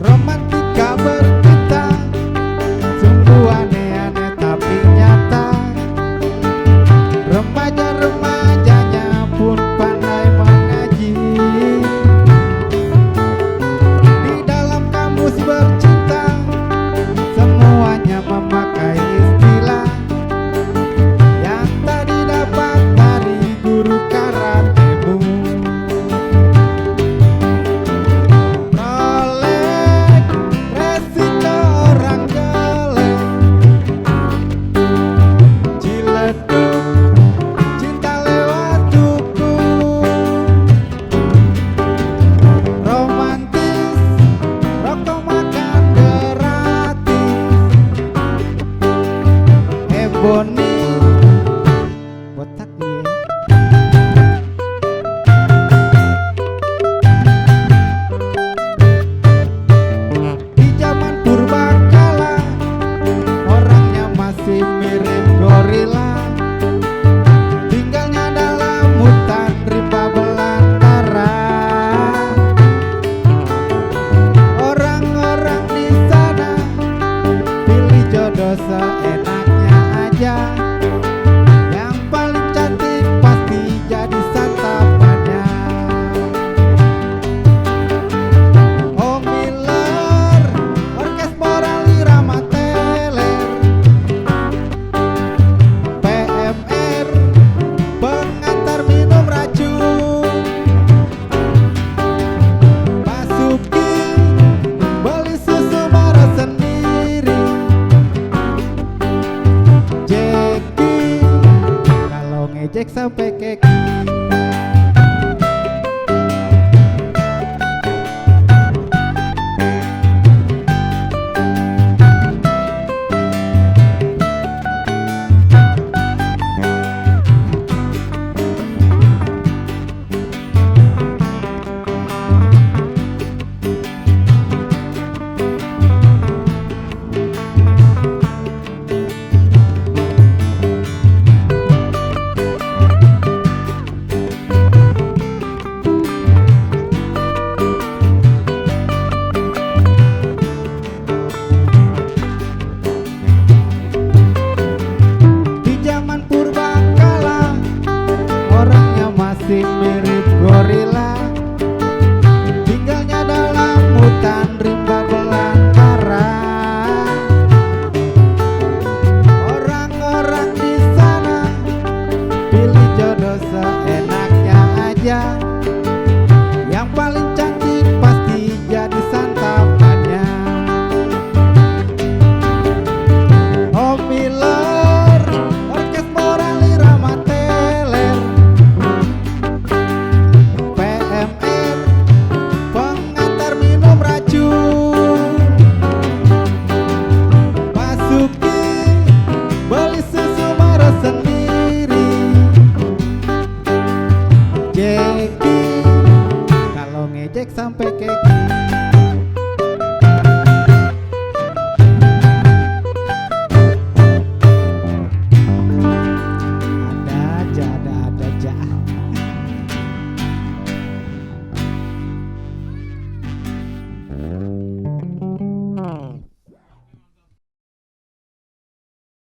Romantika berkita, sungguh aneh-aneh tapi nyata. Remaja-remajanya pun pandai mengaji. Di dalam kamus bercinta, semuanya memakai istilah yang tak didapat dari guru karatemu. Rolek resiko orang jelek, ciledug cinta lewat dukun. Romantis rokok makan gratis, Ebony botak dia. Di zaman purbakala, orangnya masih mirip gorila. Tinggalnya dalam hutan rimba belantara. Orang-orang di sana pilih jodoh seenaknya aja. Yang paling cantik pasti jadi santapannya. Oh Miller, orkes moral irama teler. PMR, pengantar minum racun. Basuki, beli susu marah sendiri. Jeki, kalau ngejek sampai keki. Di zaman purbakala, orangnya masih mirip gorila. Tinggalnya dalam hutan rimba belantara. Orang-orang di sana pilih jodoh seenaknya aja. Yang paling cantik pasti jadi santapannya. Oh Miller, orkes moral irama teler. PMR, pengantar minum racun. Basuki, beli susu marah sendiri. Jeki, kalau ngejek sampai keki.